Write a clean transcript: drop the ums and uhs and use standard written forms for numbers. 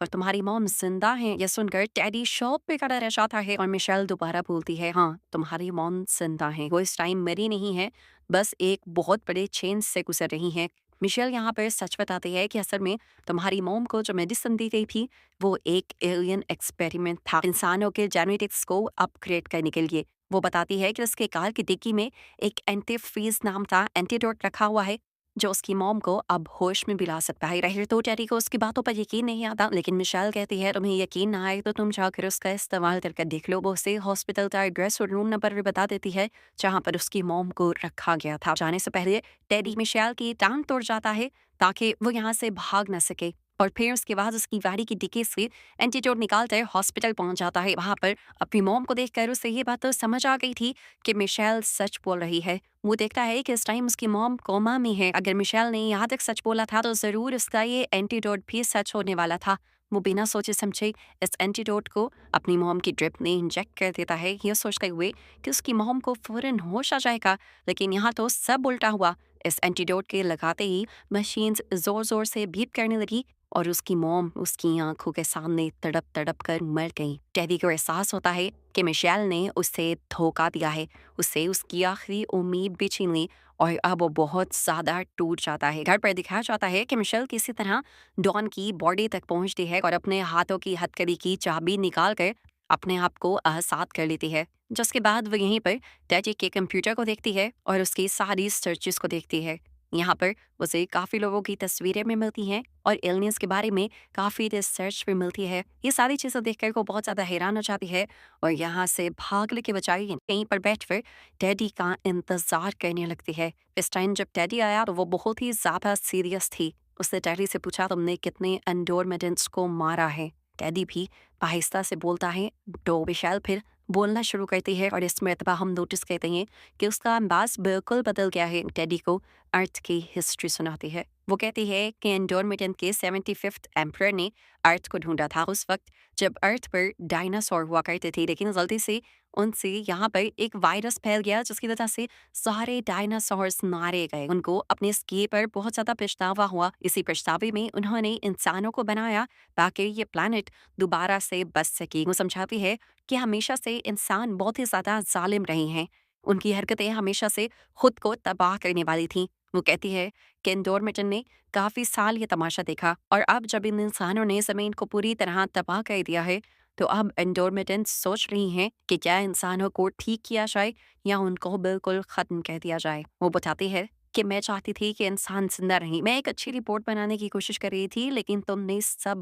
और तुम्हारी मॉम जिंदा है। यह सुनकर टेडी शॉक पे खड़ा रह जाता है और मिशेल दोबारा बोलती है, हाँ तुम्हारी मॉम जिंदा है, वो इस टाइम मरी नहीं है, बस एक बहुत बड़े चेंज से गुजर रही है। मिशेल यहाँ पर सच बताती है कि असल में तुम्हारी मॉम को जो मेडिसिन दी गई थी वो एक एलियन एक्सपेरिमेंट था, इंसानों के जेनेटिक्स को अपग्रेड करने के लिए। वो बताती है कि उसके कार की डिक्की में एक एंटीफ्रीज नाम का एंटीडोट रखा हुआ है जो उसकी मॉम को अब होश में भी ला सकता है। रहे तो टेरी को उसकी बातों पर यकीन नहीं आता, लेकिन मिशेल कहती है तुम्हें यकीन ना आए तो तुम जाकर उसका इस्तेमाल करके देख लो। वो उसे हॉस्पिटल का एड्रेस और रूम नंबर भी बता देती है जहाँ पर उसकी मॉम को रखा गया था। जाने से पहले टेडी मिशेल की टांग तोड़ जाता है ताकि वो यहाँ से भाग न सके, और फिर उसके बाद उसकी गाड़ी की डिक्की से एंटीडोट निकालकर हॉस्पिटल पहुंच जाता है। वहां पर अपनी मॉम को देखकर उसे ये बात तो समझ आ गई थी कि मिशेल सच बोल रही है। वो देखता है कि इस टाइम उसकी मॉम कोमा में है। अगर मिशेल ने यहाँ तक सच बोला था तो जरूर उसका ये एंटीडोट भी सच होने वाला था। वो बिना सोचे समझे इस एंटीडोट को अपनी मॉम की ड्रिप में इंजेक्ट कर देता है, ये सोचते हुए कि उसकी मॉम को फौरन होश आ जाएगा। लेकिन यहाँ तो सब उल्टा हुआ। इस एंटीडोट के लगाते ही मशीन्स जोर जोर से बीप करने लगी और उसकी मॉम उसकी आंखों के सामने तड़प तड़प कर मर गई। टेडी को एहसास होता है कि मिशेल ने उसे धोखा दिया है, उससे उसकी आखिरी उम्मीद भी छीन ली, और अब वो बहुत ज़्यादा टूट जाता है। घर पर दिखाया जाता है कि मिशेल किसी तरह डॉन की बॉडी तक पहुंचती है और अपने हाथों की हथकड़ी की चाबी निकाल कर अपने आप को आज़ाद कर लेती है। जिसके बाद वो यहीं पर टेडी के कंप्यूटर को देखती है और उसकी सारी सर्चेस को देखती है। यहाँ पर उसे काफ़ी लोगों की तस्वीरें भी मिलती हैं और एलियंस के बारे में काफ़ी रिसर्च भी मिलती है। ये सारी चीज़ें देखकर वो बहुत ज़्यादा हैरान हो जाती है और यहाँ से भागने के बजाय कहीं पर बैठकर टेडी का इंतज़ार करने लगती है। इस टाइम जब टेडी आया तो वो बहुत ही ज़्यादा सीरियस थी। उसने टेडी से पूछा तुमने कितने एंडोरमेंट्स को मारा है। टेडी भी आहिस्ता से बोलता है। तो विशाल फिर बोलना शुरू करती है और इस मरतबा हम नोटिस करते हैं कि उसका अंदाज बिल्कुल बदल गया है। टेडी को अर्थ की हिस्ट्री सुनाती है। वो कहती है कि एंडोरमिटन के 75th एम्परर ने अर्थ को ढूंढा था उस वक्त जब अर्थ पर डायनासोर हुआ करते थे, लेकिन गलती से उनसे यहाँ पर एक वायरस फैल गया जिसकी वजह से सारे डायनासोर्स मारे गए। उनको अपने स्के पर बहुत ज्यादा पछतावा हुआ। इसी पछतावे में उन्होंने इंसानों को बनाया ताकि ये प्लानट दोबारा से बच सके। वो समझाती है कि हमेशा से इंसान बहुत ही ज्यादा जालिम रहे हैं, उनकी हरकतें हमेशा से खुद को तबाह करने वाली थीं। वो कहती है कि डोरमेटन ने काफी साल ये तमाशा देखा और अब जब इन इंसानों ने जमीन को पूरी तरह तबाह कर दिया है तो अब एंडोरमेटन सोच रही हैं कि क्या इंसानों को ठीक किया जाए या उनको बिल्कुल खत्म कर दिया जाए। वो बताती है कि मैं चाहती थी कि इंसान जिंदा रहे, मैं एक अच्छी रिपोर्ट बनाने की कोशिश कर रही थी, लेकिन तुमने सब